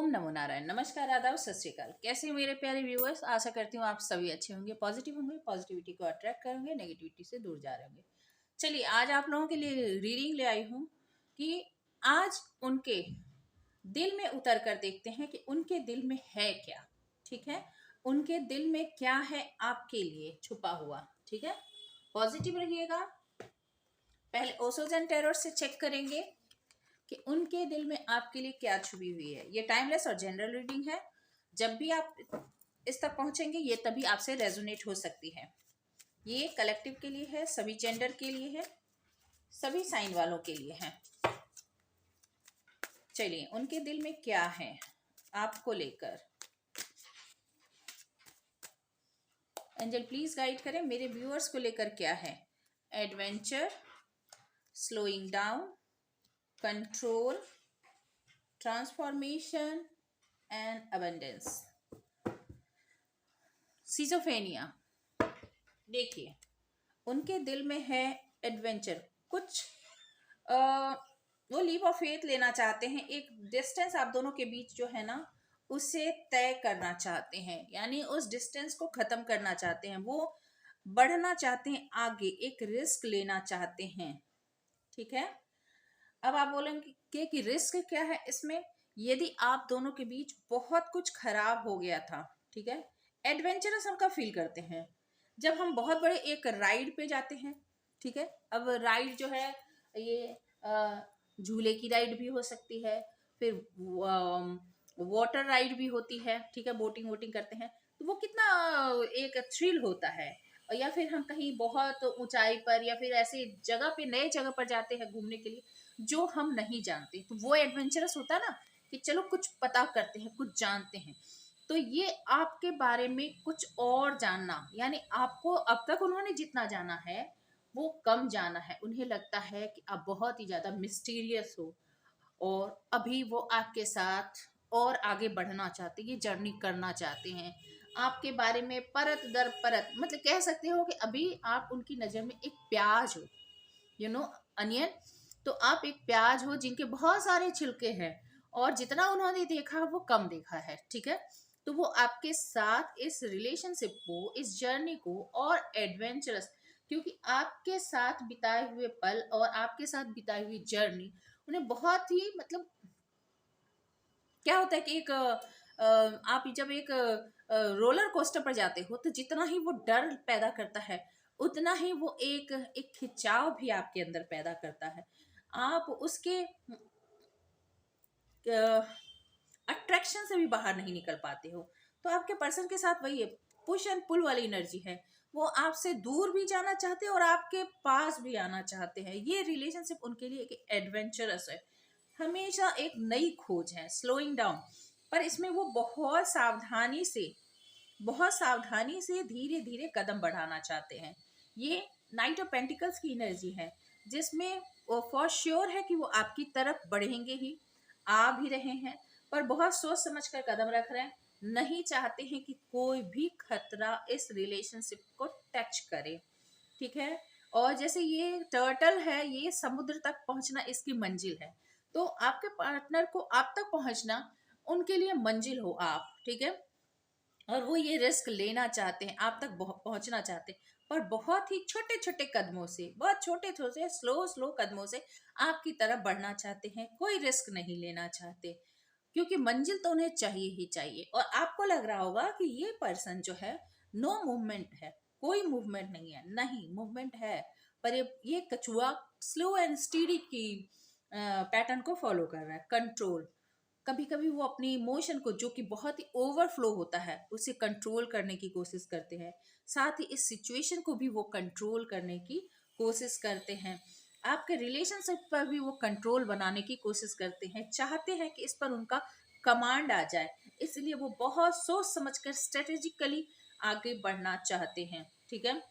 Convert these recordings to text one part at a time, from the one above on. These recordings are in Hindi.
ओम नमो नारायण। नमस्कार, आदाब, सत श्री अकाल। कैसे हैं मेरे प्यारे व्यूअर्स? आशा करती हूँ आप सभी अच्छे होंगे, पॉजिटिव होंगे, पॉजिटिविटी को अट्रैक्ट करेंगे, नेगेटिविटी से दूर जा रहे होंगे। चलिए, आज आप लोगों के लिए रीडिंग ले आई हूँ कि आज उनके दिल में उतर कर देखते हैं कि उनके दिल में है क्या। ठीक है, उनके दिल में क्या है आपके लिए छुपा हुआ। ठीक है, पॉजिटिव रहिएगा। पहले ओसोजन टेरर से चेक करेंगे कि उनके दिल में आपके लिए क्या छुपी हुई है। ये टाइमलेस और जनरल रीडिंग है। जब भी आप इस तक पहुंचेंगे ये तभी आपसे रेजोनेट हो सकती है। ये कलेक्टिव के लिए है, सभी जेंडर के लिए है, सभी साइन वालों के लिए है। चलिए, उनके दिल में क्या है आपको लेकर। एंजल प्लीज गाइड करें मेरे व्यूअर्स को लेकर क्या है। Adventure, slowing down, control, transformation and abundance. Schizophrenia. देखिए, उनके दिल में है एडवेंचर। कुछ वो लीप ऑफ फेथ लेना चाहते हैं। एक डिस्टेंस आप दोनों के बीच जो है ना उसे तय करना चाहते हैं, यानी उस डिस्टेंस को खत्म करना चाहते हैं। वो बढ़ना चाहते हैं आगे, एक रिस्क लेना चाहते हैं। ठीक है, अब आप बोलेंगे कि रिस्क क्या है इसमें। यदि आप दोनों के बीच बहुत कुछ खराब हो गया था, ठीक है, एडवेंचरस हम कब फील करते हैं? जब हम बहुत बड़े एक राइड पे जाते हैं। ठीक है, अब राइड जो है ये झूले की राइड भी हो सकती है, फिर वाटर राइड भी होती है। ठीक है, बोटिंग वोटिंग करते हैं तो वो कितना एक थ्रिल होता है। या फिर हम कहीं बहुत ऊंचाई पर या फिर ऐसी जगह पे, नए जगह पर जाते हैं घूमने के लिए जो हम नहीं जानते, तो वो एडवेंचरस होता है ना कि चलो कुछ पता करते हैं, कुछ जानते हैं। तो ये आपके बारे में कुछ और जानना, यानी आपको अब तक उन्होंने जितना जाना है वो कम जाना है। उन्हें लगता है कि आप बहुत ही ज्यादा मिस्टीरियस हो और अभी वो आपके साथ और आगे बढ़ना चाहते हैं, ये जर्नी करना चाहते हैं आपके बारे में परत दर परत। मतलब कह सकते हो कि अभी आप उनकी नजर में एक प्याज हो, अनियन। तो आप एक प्याज हो जिनके बहुत सारे छिलके हैं और जितना उन्होंने देखा वो कम देखा है। ठीक है, तो वो आपके साथ इस रिलेशनशिप को, इस जर्नी को और एडवेंचरस, क्योंकि आपके साथ बिताए हुए पल और आपके साथ बिताई हुई जर्नी उन्हें बहुत ही, मतलब क्या होता है कि एक आप जब एक रोलर कोस्टर पर जाते हो तो जितना ही वो डर पैदा करता है उतना ही वो एक खिंचाव भी आपके अंदर पैदा करता है। आप उसके अट्रैक्शन से भी बाहर नहीं निकल पाते हो। तो आपके पर्सन के साथ वही है, पुश एंड पुल वाली एनर्जी है। वो आपसे दूर भी जाना चाहते हैं और आपके पास भी आना चाहते हैं। ये रिलेशनशिप उनके लिए एक एडवेंचरस है, हमेशा एक नई खोज है, स्लोइंग डाउन। पर इसमें वो बहुत सावधानी से धीरे धीरे कदम बढ़ाना चाहते हैं। ये नाइट ऑफ पेंटिकल्स की एनर्जी है जिसमें वो फॉर श्योर है कि वो आपकी तरफ बढ़ेंगे ही, आ भी रहे हैं, पर बहुत सोच समझ कर कदम रख रहे हैं। नहीं चाहते हैं कि कोई भी खतरा इस रिलेशनशिप को टच करे। ठीक है, और जैसे ये टर्टल है, ये समुद्र तक पहुंचना इसकी मंजिल है। तो आपके पार्टनर को आप तक पहुंचना उनके लिए मंजिल हो आप। ठीक है, और वो ये रिस्क लेना चाहते हैं, आप तक पहुंचना चाहते हैं, पर बहुत ही छोटे छोटे कदमों से, बहुत छोटे छोटे स्लो स्लो कदमों से आपकी तरफ बढ़ना चाहते हैं। कोई रिस्क नहीं लेना चाहते क्योंकि मंजिल तो उन्हें चाहिए ही चाहिए। और आपको लग रहा होगा कि ये पर्सन जो है नो मूवमेंट है, कोई मूवमेंट नहीं है। नहीं, मूवमेंट है, पर ये कछुआ स्लो एंड स्टीडी की पैटर्न को फॉलो कर रहा है। कंट्रोल, कभी कभी वो अपनी इमोशन को, जो कि बहुत ही ओवरफ्लो होता है, उसे कंट्रोल करने की कोशिश करते हैं। साथ ही इस सिचुएशन को भी वो कंट्रोल करने की कोशिश करते हैं। आपके रिलेशनशिप पर भी वो कंट्रोल बनाने की कोशिश करते हैं, चाहते हैं कि इस पर उनका कमांड आ जाए। इसलिए वो बहुत सोच समझकर स्ट्रेटेजिकली आगे बढ़ना चाहते हैं। ठीक है,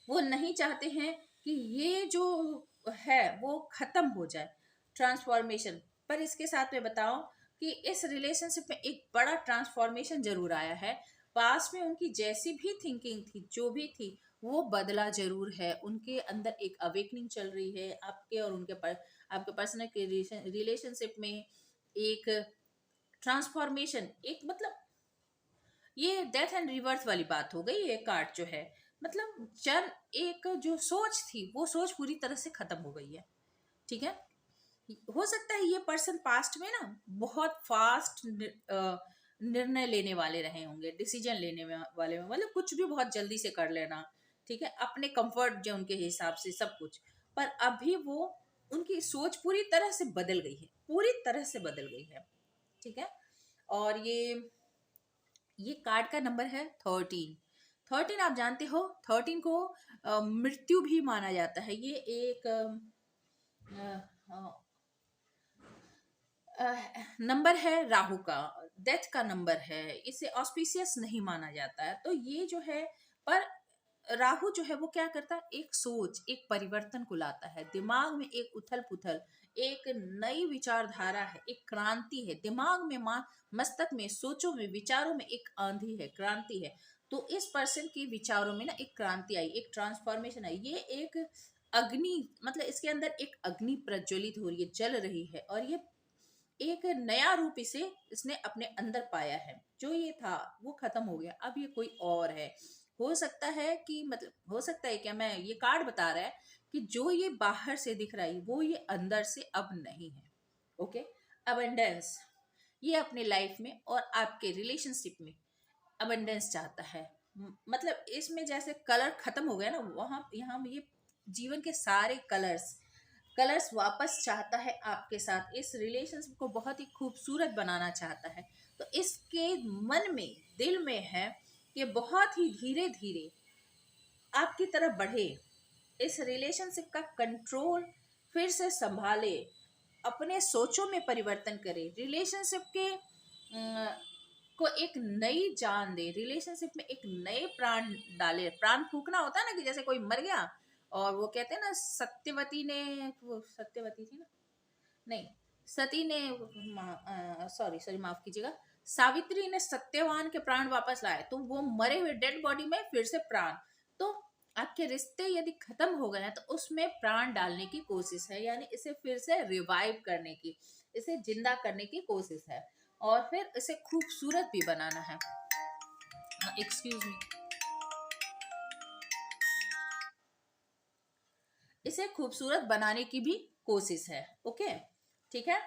वो नहीं चाहते हैं कि ये जो है वो खत्म हो जाए, ट्रांसफॉर्मेशन। पर इसके साथ में बताओ कि इस रिलेशनशिप में एक बड़ा ट्रांसफॉर्मेशन जरूर आया है। पास में उनकी जैसी भी थिंकिंग थी, जो भी थी, वो बदला जरूर है। उनके अंदर एक अवेकनिंग चल रही है। आपके और उनके आपके पर्सनल के रिलेशनशिप में एक ट्रांसफॉर्मेशन, एक मतलब ये डेथ एंड रिवर्थ वाली बात हो गई। ये कार्ड जो है मतलब जन एक जो सोच थी वो सोच पूरी तरह से खत्म हो गई है। ठीक है, हो सकता है ये पर्सन पास्ट में ना बहुत फास्ट निर्णय लेने वाले रहे होंगे, डिसीजन लेने वाले में, मतलब कुछ भी बहुत जल्दी से कर लेना। ठीक है, अपने कंफर्ट जो उनके हिसाब से सब कुछ। पर अभी वो उनकी सोच पूरी तरह से बदल गई है, पूरी तरह से बदल गई है। ठीक है, और ये कार्ड का नंबर है 13। 13 आप जानते हो, 13 को मृत्यु भी माना जाता है। ये एक नंबर है राहु का, डेथ का नंबर है, इसे ऑस्पिशियस नहीं माना जाता है। तो ये जो है, पर राहु जो है वो क्या करता है, एक सोच, एक परिवर्तन को लाता है दिमाग में, एक उथल पुथल, एक नई विचारधारा है, एक क्रांति है दिमाग में, मस्तक में, सोचों में, विचारों में एक आंधी है, क्रांति है। तो इस पर्सन के विचारों में ना एक क्रांति आई, एक ट्रांसफॉर्मेशन आई। ये एक अग्नि, मतलब इसके अंदर एक अग्नि प्रज्वलित हो रही है, जल रही है, और ये एक नया रूप इसने अपने अंदर पाया है। जो ये था वो खत्म हो गया, अब ये कोई और है। हो सकता है कि, मतलब हो सकता है क्या, मैं ये कार्ड बता रहा है कि जो ये बाहर से दिख रहा है वो ये अंदर से अब नहीं है। ओके, अबंडेंस, ये अपने लाइफ में और आपके रिलेशनशिप में अबंडेंस चाहता है। मतलब इसमें जैसे कलर खत्म हो गया ना, वहां यहाँ ये जीवन के सारे कलर्स कलर्स वापस चाहता है आपके साथ, इस रिलेशनशिप को बहुत ही खूबसूरत बनाना चाहता है। तो इसके मन में, दिल में है कि बहुत ही धीरे धीरे आपकी तरफ बढ़े, इस रिलेशनशिप का कंट्रोल फिर से संभाले, अपने सोचों में परिवर्तन करे, रिलेशनशिप के को एक नई जान दे, रिलेशनशिप में एक नए प्राण डाले। प्राण फूकना होता है ना, कि जैसे कोई मर गया और वो कहते हैं ना, सत्यवती ने, वो सत्यवती थी ना, नहीं, सती ने, सॉरी सॉरी माफ कीजिएगा, सावित्री ने सत्यवान के प्राण वापस लाए, तो वो मरे हुए डेड बॉडी में फिर से प्राण। तो आपके रिश्ते यदि खत्म हो गए हैं तो उसमें प्राण डालने की कोशिश है, यानी इसे फिर से रिवाइव करने की, इसे जिंदा करने की कोशिश है, और फिर इसे खूबसूरत भी बनाना है। एक्सक्यूज मी, इसे खूबसूरत बनाने की भी कोशिश है। ओके, ठीक है।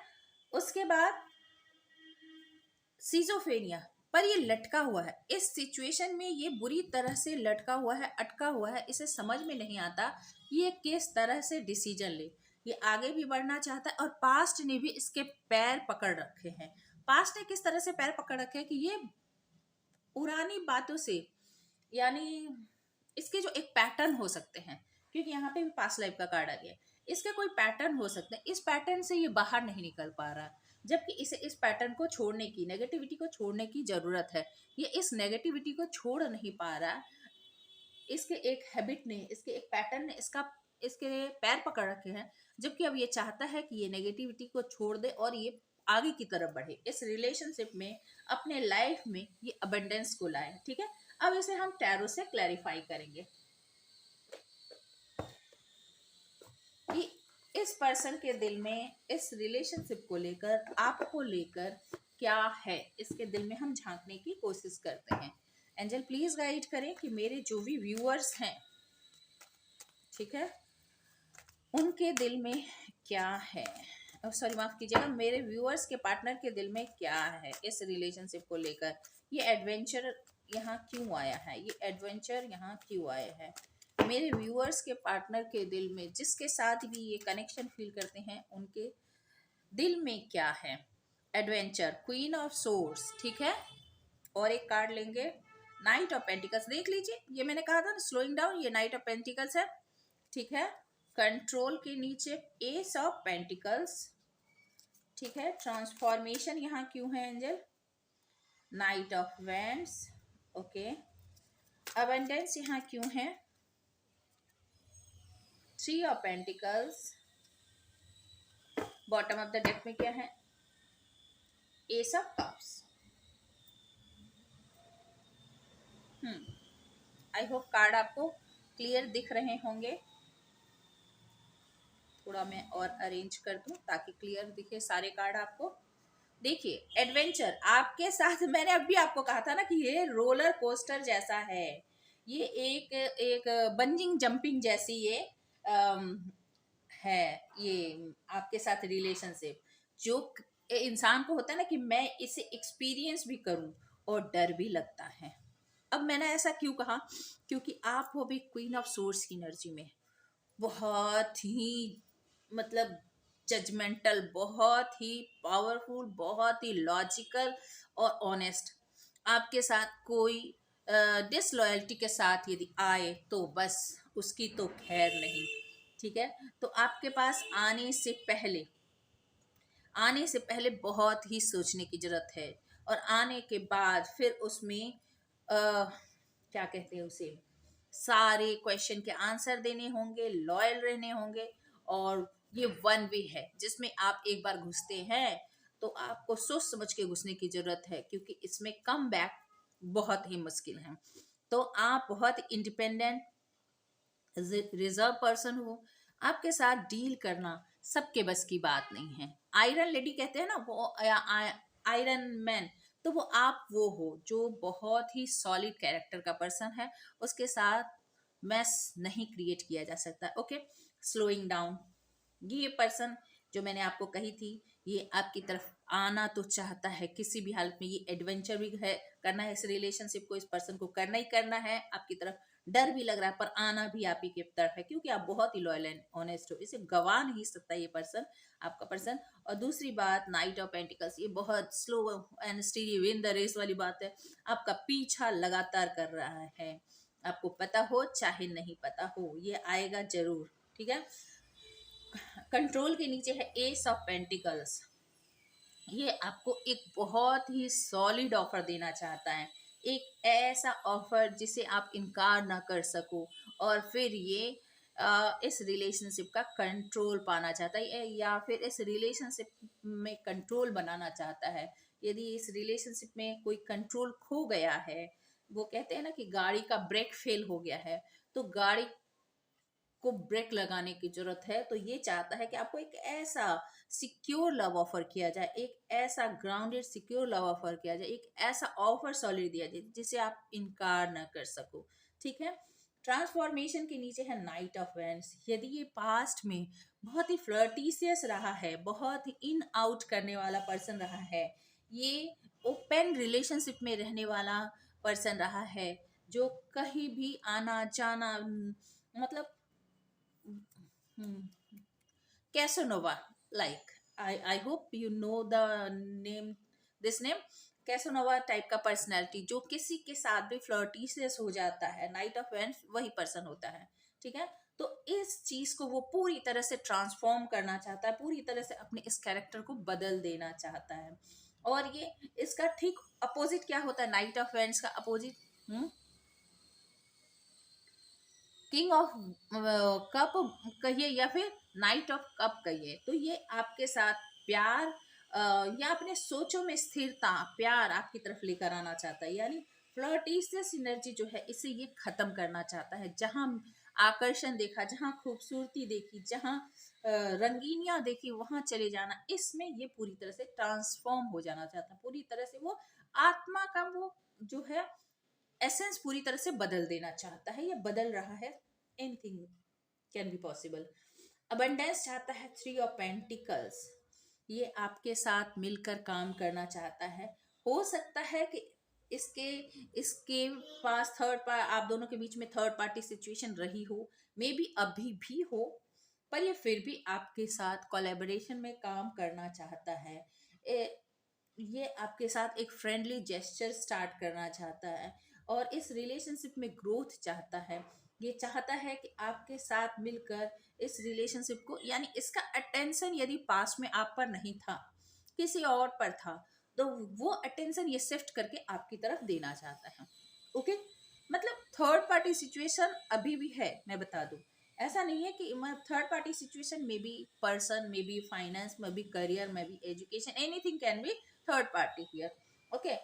उसके बाद सिजोफेनिया, पर ये लटका हुआ है, इस सिचुएशन में ये बुरी तरह से लटका हुआ है, अटका हुआ है, इसे समझ में नहीं आता ये किस तरह से डिसीजन ले। ये आगे भी बढ़ना चाहता है, और पास्ट ने भी इसके पैर पकड़ रखे हैं। पास्ट ने किस तरह से पैर पकड़ रखे हैं कि ये पुरानी बातों से, यानी इसके जो एक पैटर्न हो सकते हैं, क्योंकि यहाँ पे भी पास्ट लाइफ का कार्ड आ गया है, इसके कोई पैटर्न हो सकते हैं, इस पैटर्न से ये बाहर नहीं निकल पा रहा, जबकि इसे इस पैटर्न को छोड़ने की, नेगेटिविटी को छोड़ने की जरूरत है। ये इस नेगेटिविटी को छोड़ नहीं पा रहा, इसके एक हैबिट ने, इसके एक पैटर्न ने इसके पैर पकड़ रखे हैं, जबकि अब ये चाहता है कि ये नेगेटिविटी को छोड़ दे और ये आगे की तरफ बढ़े, इस रिलेशनशिप में, अपने लाइफ में ये अबंडेंस को लाए। ठीक है, अब इसे हम टैरो से क्लैरिफाई करेंगे कि इस पर्सन के दिल में, इस रिलेशनशिप को लेकर, आपको लेकर क्या है, इसके दिल में हम झांकने की कोशिश करते हैं। एंजल प्लीज गाइड करें कि मेरे जो भी व्यूअर्स हैं, ठीक है, उनके दिल में क्या है, सॉरी माफ कीजिएगा, मेरे व्यूअर्स के पार्टनर के दिल में क्या है इस रिलेशनशिप को लेकर। ये एडवेंचर यहाँ क्यों आया है, ये एडवेंचर यहाँ क्यों आया है, मेरे व्यूअर्स के पार्टनर के दिल में, जिसके साथ भी ये कनेक्शन फील करते हैं, उनके दिल में क्या है। एडवेंचर, क्वीन ऑफ सोर्स, ठीक है। और एक कार्ड लेंगे, नाइट ऑफ पेंटिकल्स, देख लीजिए, ये मैंने कहा था ना स्लोइंग डाउन, ये नाइट ऑफ पेंटिकल्स है। ठीक है, कंट्रोल के नीचे एस ऑफ पेंटिकल्स, ठीक है। ट्रांसफॉर्मेशन यहाँ क्यों है angel, night of wands, okay. Abundance यहाँ क्यों है, three of pentacles. Bottom of the deck में क्या है, S of cups. I hope card आपको क्लियर दिख रहे होंगे। थोड़ा मैं और अरेंज कर दूं ताकि क्लियर दिखे सारे कार्ड आपको। देखिए एडवेंचर आपके साथ मैंने अभी आपको कहा था ना कि ये रोलर कोस्टर जैसा है, ये एक एक बंजिंग जंपिंग जैसी ये है ये आपके साथ रिलेशनशिप, जो इंसान को होता है ना कि मैं इसे एक्सपीरियंस भी करूं और डर भी लगता है। अब मैंने ऐसा क्यों कहा, क्योंकि आप हो भी क्वीन ऑफ सोर्स की एनर्जी में, बहुत ही मतलब जजमेंटल, बहुत ही पावरफुल, बहुत ही लॉजिकल और ऑनेस्ट। आपके साथ कोई डिसलॉयल्टी के साथ यदि आए तो बस उसकी तो खैर नहीं। ठीक है, तो आपके पास आने से पहले बहुत ही सोचने की जरूरत है, और आने के बाद फिर उसमें क्या कहते हैं उसे, सारे क्वेश्चन के आंसर देने होंगे, लॉयल रहने होंगे। और ये वन वे है जिसमें आप एक बार घुसते हैं तो आपको सोच समझ के घुसने की जरूरत है, क्योंकि इसमें कम बैक बहुत ही मुश्किल है। तो आप बहुत इंडिपेंडेंट रिजर्व पर्सन हो, आपके साथ डील करना सबके बस की बात नहीं है। आयरन लेडी कहते हैं ना वो, या आयरन मैन, तो वो हो जो बहुत ही सॉलिड कैरेक्टर का पर्सन है, उसके साथ मैस नहीं क्रिएट किया जा सकता। ओके, स्लोइंग डाउन, ये पर्सन जो मैंने आपको कही थी, ये आपकी तरफ आना तो चाहता है किसी भी हालत में, ये एडवेंचर भी है, करना है इस रिलेशनशिप को, इस पर्सन को करना ही करना है आपकी तरफ। डर भी लग रहा है पर आना भी आप ही की तरफ है, क्योंकि आप बहुत ही लॉयल एंड ऑनेस्ट हो, इसे गवा नहीं सकता ये पर्सन, आपका पर्सन। और दूसरी बात, नाइट ऑफ पेंटिकल्स, ये बहुत slow and steady win the race वाली बात है, आपका पीछा लगातार कर रहा है, आपको पता हो चाहे नहीं पता हो, ये आएगा जरूर। ठीक है, कंट्रोल के नीचे है एस ऑफ पेंटिकल्स, ये आपको एक बहुत ही सॉलिड ऑफर देना चाहता है, एक ऐसा ऑफर जिसे आप इनकार ना कर सको, और फिर ये इस रिलेशनशिप का कंट्रोल पाना चाहता है, या फिर इस रिलेशनशिप में कंट्रोल बनाना चाहता है। यदि इस रिलेशनशिप में कोई कंट्रोल खो गया है, वो कहते हैं ना कि गाड़ी का ब्रेक फेल हो गया है, तो गाड़ी को ब्रेक लगाने की जरूरत है, तो ये चाहता है कि आपको एक ऐसा सिक्योर लव ऑफर किया जाए, एक ऐसा ग्राउंडेड सिक्योर लव ऑफर किया जाए, एक ऐसा ऑफर सॉलिड दिया जाए जिसे आप इनकार ना कर सको। ठीक है, ट्रांसफॉर्मेशन के नीचे है नाइट ऑफ वेंट्स, यदि ये पास्ट में बहुत ही फ्लर्टिशियस रहा है, बहुत ही इन आउट करने वाला पर्सन रहा है, ये ओपन रिलेशनशिप में रहने वाला पर्सन रहा है, जो कहीं भी आना जाना मतलब Casanova, like I hope you know the name, this name, Casanova type का पर्सनैलिटी, जो किसी के साथ भी फ्लर्टिशियस हो जाता है, नाइट ऑफ वेंस वही पर्सन होता है। ठीक है, तो इस चीज को वो पूरी तरह से ट्रांसफॉर्म करना चाहता है, पूरी तरह से अपने इस कैरेक्टर को बदल देना चाहता है। और ये इसका ठीक अपोजिट क्या होता है, नाइट ऑफ वेंस का अपोजिट किंग ऑफ कप कहिए या फिर नाइट ऑफ कप कहिए, तो ये आपके साथ प्यार या अपने सोचों में स्थिरता, प्यार आपकी तरफ लेकर आना चाहता है, यानी फ्लर्टिशियस एनर्जी जो है इसे ये खत्म करना चाहता है। जहां आकर्षण देखा, जहां खूबसूरती देखी, जहां रंगीनियां देखी, वहां चले जाना, इसमें ये पूरी तरह से ट्रांसफॉर्म हो जाना चाहता है, पूरी तरह से वो आत्मा का वो जो है एसेंस पूरी तरह से बदल देना चाहता है, या बदल रहा है। Anything can be possible. Abundance चाहता है, थ्री ऑफ पेंटिकल्स, ये आपके साथ मिलकर काम करना चाहता है। हो सकता है कि इसके इसके पास आप दोनों के बीच में थर्ड पार्टी सिचुएशन रही हो, मे बी अभी भी हो, पर ये फिर भी आपके साथ कोलैबोरेशन में काम करना चाहता है। ये आपके साथ एक फ्रेंडली जेस्चर स्टार्ट करना चाहता है, और इस रिलेशनशिप में ग्रोथ चाहता है। ये चाहता है कि आपके साथ मिलकर इस रिलेशनशिप को, यानी इसका अटेंशन यदि पास में आप पर नहीं था, किसी और पर था, तो वो अटेंशन ये शिफ्ट करके आपकी तरफ देना चाहता है। ओके, मतलब थर्ड पार्टी सिचुएशन अभी भी है, मैं बता दूं, ऐसा नहीं है कि third party situation maybe person, maybe finance, maybe career, maybe education, anything can be third party here. Okay,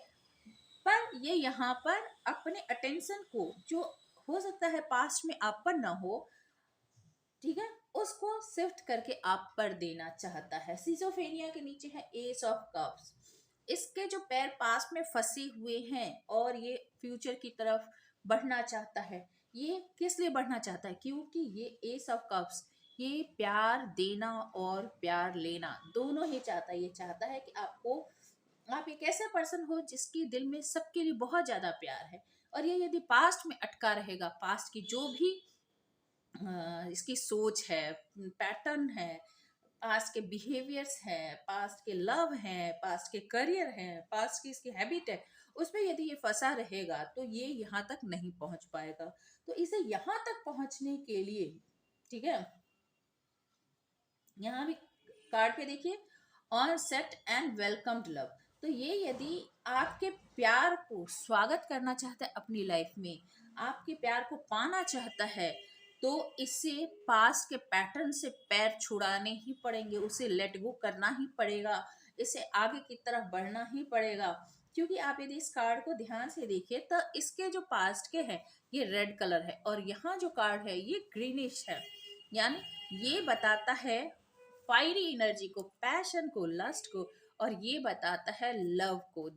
पर ये यहाँ पर अपने अटेंशन को, जो हो सकता है पास्ट में आप पर ना हो, ठीक है, उसको शिफ्ट करके आप पर देना चाहता है। सिजोफेनिया के नीचे है एस ऑफ कप्स, इसके जो पैर पास्ट में फंसे हुए हैं और ये फ्यूचर की तरफ बढ़ना चाहता है। ये किस लिए बढ़ना चाहता है? क्योंकि ये एस ऑफ कप्स, ये प्यार देना और प्यार लेना दोनों ही चाहता है। ये चाहता है कि आप एक ऐसे पर्सन हो जिसकी दिल में सबके लिए बहुत ज्यादा प्यार है, और ये यदि पास्ट में अटका रहेगा, पास्ट की जो भी इसकी सोच है, पैटर्न है, पास्ट के बिहेवियर्स हैं, पास्ट के लव हैं, पास्ट के करियर हैं, पास्ट की इसकी हैबिट है, उसमें यदि ये फंसा रहेगा तो ये यहाँ तक नहीं पहुंच पाएगा। तो इसे यहाँ तक पहुंचने के लिए, ठीक है, यहाँ भी कार्ड पे देखिए, on set and welcomed love. तो ये यदि आपके प्यार को स्वागत करना चाहता है अपनी लाइफ में, आपके प्यार को पाना चाहता है, तो इसे पास के पैटर्न से पैर छुड़ाने ही पड़ेंगे, उसे लेट गो करना ही पड़ेगा, इसे आगे की तरफ बढ़ना ही पड़ेगा। क्योंकि आप यदि इस कार्ड को ध्यान से देखिए तो इसके जो पास्ट के हैं ये रेड कलर है, और यहाँ जो कार्ड है ये ग्रीनिश है। यानी ये बताता है फायरी एनर्जी को, पैशन को, लस्ट को, और ये बताता है लव को,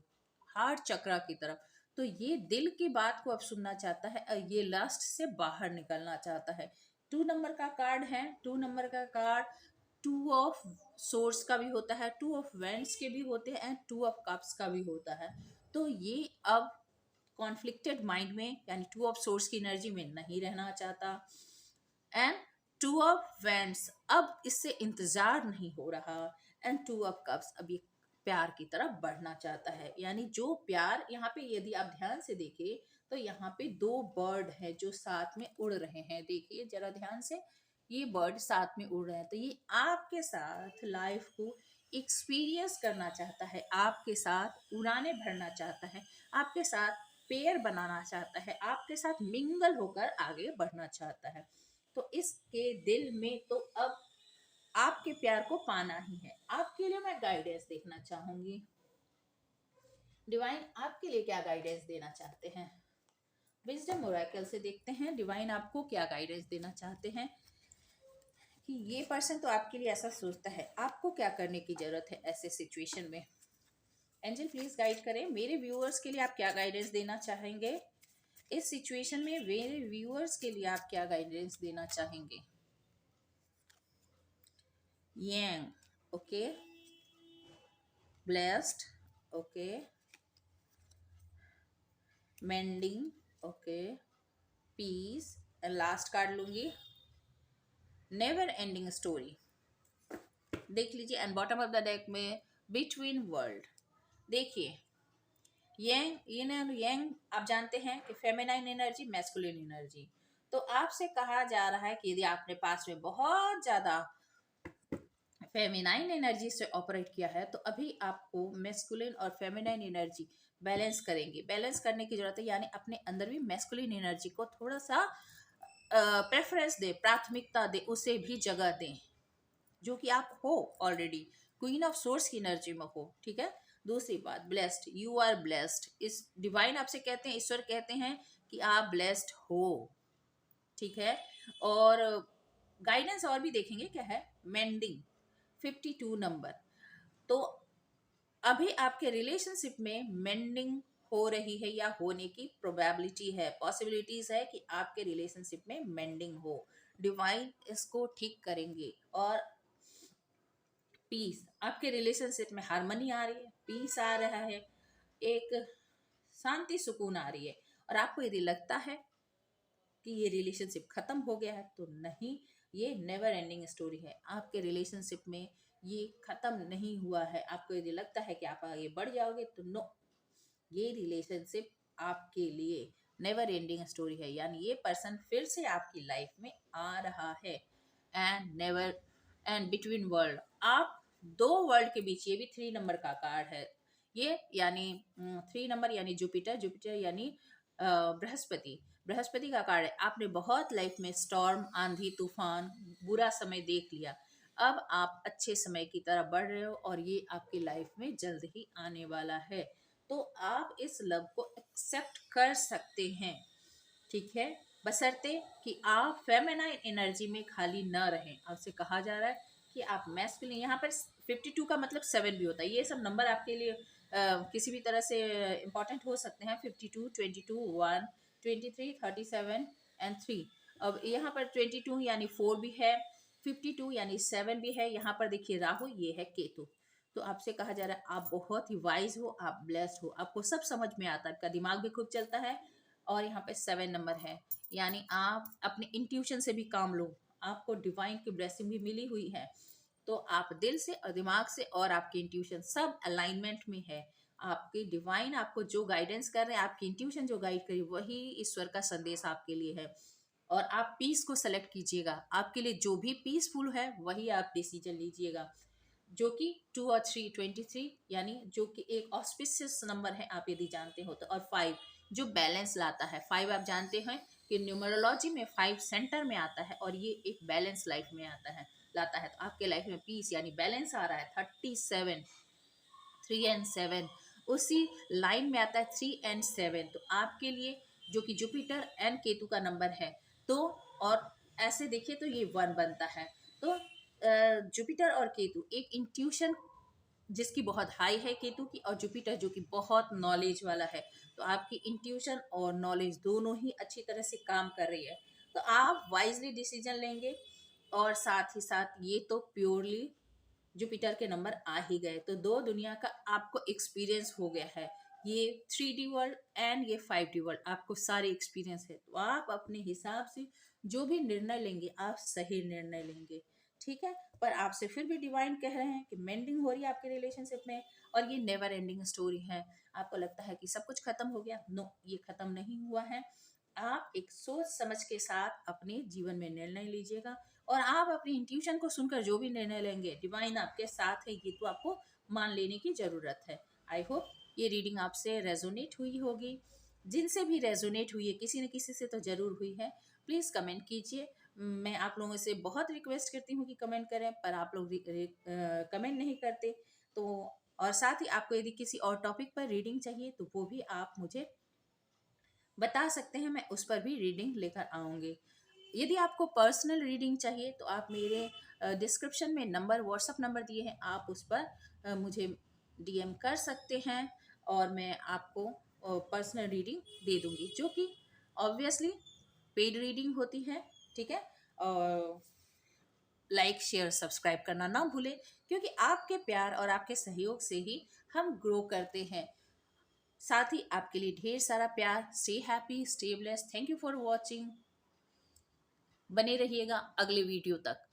हार्ट चक्रा की तरफ। तो ये दिल की बात को अब सुनना चाहता है और ये लस्ट से बाहर निकलना चाहता है। 2 नंबर का कार्ड है। 2 नंबर का कार्ड 2 ऑफ सोर्स का भी होता है, 2 ऑफ वेंट्स के भी होते हैं एंड 2 ऑफ कप्स का भी होता है। तो ये अब कॉन्फ्लिक्टेड माइंड में, यानी 2 ऑफ सोर्स की एनर्जी में नहीं रहना चाहता, एंड 2 ऑफ वेंट्स अब इससे इंतजार नहीं हो रहा, एंड 2 ऑफ कप्स अब ये प्यार की तरफ बढ़ना चाहता है। यानी जो प्यार, यहाँ पे यदि आप ध्यान से देखें तो यहाँ पे 2 बर्ड हैं जो साथ में उड़ रहे हैं। देखिए जरा ध्यान से, ये बर्ड साथ में उड़ रहे हैं, तो ये आपके साथ लाइफ को एक्सपीरियंस करना चाहता है, आपके साथ उड़ाने भरना चाहता है, आपके साथ पेयर बनाना चाहता है, आपके साथ मिंगल होकर आगे बढ़ना चाहता है। तो इसके दिल में तो अब आपके प्यार को पाना ही है। आपके लिए मैं गाइडेंस देखना चाहूंगी, डिवाइन आपके लिए क्या गाइडेंस देना चाहते हैं। विजडम ओरेकल से देखते हैं डिवाइन आपको क्या गाइडेंस देना चाहते हैं कि ये पर्सन तो आपके लिए ऐसा सोचता है, आपको क्या करने की जरूरत है ऐसे सिचुएशन में। एंजल प्लीज गाइड करें मेरे व्यूअर्स के लिए, आप क्या गाइडेंस देना चाहेंगे इस सिचुएशन में। मेरे व्यूअर्स के लिए आप क्या गाइडेंस देना चाहेंगे। Yang, okay, blessed, okay, mending, okay, peace, and last card लूंगी नेवर एंडिंग स्टोरी। देख लीजिए, and bottom of the deck में बिटवीन वर्ल्ड। देखिए यंग आप जानते हैं कि फेमिनाइन एनर्जी, मैस्कुलिन एनर्जी। तो आपसे कहा जा रहा है कि यदि आपने पास में बहुत ज्यादा फेमिनाइन एनर्जी से ऑपरेट किया है तो अभी आपको मैस्कुलिन और फेमिनाइन एनर्जी बैलेंस करेंगे, बैलेंस करने की जरूरत है। यानी अपने अंदर भी मैस्कुलिन एनर्जी को थोड़ा सा प्रेफरेंस दे, प्राथमिकता दे, उसे भी जगह दें, जो कि आप हो ऑलरेडी, क्वीन ऑफ सोर्स की एनर्जी में हो। ठीक है। दूसरी बात, ब्लेस्ड, यू आर ब्लेस्ड। इस डिवाइन आपसे कहते हैं, ईश्वर कहते हैं कि आप ब्लेस्ड हो। ठीक है। और गाइडेंस और भी देखेंगे क्या है, मेंडिंग 52 नंबर। तो अभी आपके रिलेशनशिप में मेंडिंग हो रही है या होने की प्रोबेबिलिटी है, पॉसिबिलिटीज है कि आपके रिलेशनशिप में मेंडिंग हो। डिवाइन इसको ठीक करेंगे। और पीस, आपके रिलेशनशिप में हार्मनी आ रही है, पीस आ रहा है, एक शांति सुकून आ रही है। और आपको यदि लगता है कि ये रिलेशनशिप खत्म हो गया है तो नहीं, ये नेवर एंडिंग स्टोरी है। आपके रिलेशनशिप में ये खत्म नहीं हुआ है। आपको यदि लगता है कि आप आगे बढ़ जाओगे तो नो, ये रिलेशनशिप आपके लिए नेवर एंडिंग स्टोरी है। यानी ये पर्सन फिर से आपकी लाइफ में आ रहा है। And never and between world, आप 2 वर्ल्ड के बीच, ये भी 3 नंबर का कार्ड है ये, यानी 3 नंबर यानी जुपिटर, जुपिटर यानी बृहस्पति, बृहस्पति का कार्ड है। आपने बहुत लाइफ में स्टॉर्म, आंधी तूफान, बुरा समय देख लिया, अब आप अच्छे समय की तरफ बढ़ रहे हो और ये आपकी लाइफ में जल्द ही आने वाला है। तो आप इस लव को एक्सेप्ट कर सकते हैं। ठीक है, बशर्ते कि आप फेमिनाइन एनर्जी में खाली न रहें। आपसे कहा जा रहा है कि आप मैस्कुलिन, यहाँ पर 52 का मतलब 7 भी होता है, ये सब नंबर आपके लिए किसी भी तरह से इम्पोर्टेंट हो सकते हैं। 52, 22, 1, 23, 37 एंड 3। अब यहाँ पर 22 यानी 4 भी है, 52 यानी 7 भी है। यहाँ पर देखिए राहु, ये है केतु। तो आपसे कहा जा रहा है आप बहुत ही वाइज हो, आप ब्लेस्ड हो, आपको सब समझ में आता है, आपका दिमाग भी खूब चलता है। और यहाँ पे 7 नंबर है, यानी आप अपने इंट्यूशन से भी काम लो, आपको डिवाइन की ब्लेसिंग भी मिली हुई है। तो आप दिल से और दिमाग से और आपकी इंट्यूशन सब अलाइनमेंट में है। आपकी डिवाइन आपको जो गाइडेंस कर रहे हैं, आपकी इंट्यूशन जो गाइड करी, वही ईश्वर का संदेश आपके लिए है। और आप पीस को सेलेक्ट कीजिएगा, आपके लिए जो भी पीसफुल है वही आप डिसीजन लीजिएगा। जो कि 2 और 3, 23 यानी जो कि एक ऑस्पिशियस नंबर है आप यदि जानते हो तो। और 5 जो बैलेंस लाता है। 5 आप जानते हैं कि न्यूमरोलॉजी में 5 सेंटर में आता है और ये एक बैलेंस लाइफ में लाता है। तो आपके लाइफ में पीस यानी बैलेंस आ रहा है। 37, 3 एंड 7 उसी लाइन में आता है, 3 एंड 7। तो आपके लिए जो कि जुपिटर एंड केतु का नंबर है, तो और ऐसे देखिए तो ये 1 बनता है। तो जुपिटर और केतु एक इंट्यूशन जिसकी बहुत हाई है केतु की, और जुपिटर जो कि बहुत नॉलेज वाला है। तो आपकी इंट्यूशन और नॉलेज दोनों ही अच्छी तरह से काम कर रही है। तो आप वाइजली डिसीजन लेंगे। और साथ ही साथ ये तो प्योरली जुपिटर के नंबर आ ही गए, तो दो दुनिया का आपको एक्सपीरियंस हो गया है। ये 3D वर्ल्ड एंड ये 5D वर्ल्ड, आपको सारे एक्सपीरियंस है। तो आप अपने हिसाब से जो भी निर्णय लेंगे, आप सही निर्णय लेंगे, ठीक है। पर आपसे फिर भी डिवाइन कह रहे हैं कि मेंडिंग हो रही है आपके रिलेशनशिप में, और ये नेवर एंडिंग स्टोरी है। आपको लगता है कि सब कुछ खत्म हो गया, नो, ये खत्म नहीं हुआ है। आप एक सोच समझ के साथ अपने जीवन में निर्णय लीजिएगा, और आप अपनी इंट्यूशन को सुनकर जो भी निर्णय लेंगे, डिवाइन आपके साथ है, ये तो आपको मान लेने की जरूरत है। आई होप ये रीडिंग आपसे रेजोनेट हुई होगी। जिनसे भी रेजोनेट हुई है, किसी न किसी से तो जरूर हुई है। प्लीज कमेंट कीजिए। मैं आप लोगों से बहुत रिक्वेस्ट करती हूँ कि कमेंट करें, पर आप लोग कमेंट नहीं करते। तो और साथ ही आपको यदि किसी और टॉपिक पर रीडिंग चाहिए तो वो भी आप मुझे बता सकते हैं, मैं उस पर भी रीडिंग लेकर आऊँगी। यदि आपको पर्सनल रीडिंग चाहिए तो आप मेरे डिस्क्रिप्शन में व्हाट्सअप नंबर दिए हैं, आप उस पर मुझे डीएम कर सकते हैं, और मैं आपको पर्सनल रीडिंग दे दूंगी, जो कि ऑब्वियसली पेड रीडिंग होती है, ठीक है। और लाइक, शेयर, सब्सक्राइब करना ना भूलें, क्योंकि आपके प्यार और आपके सहयोग से ही हम ग्रो करते हैं। साथ ही आपके लिए ढेर सारा प्यार। Stay happy, stay blessed. Thank you for watching. बने रहिएगा अगले वीडियो तक।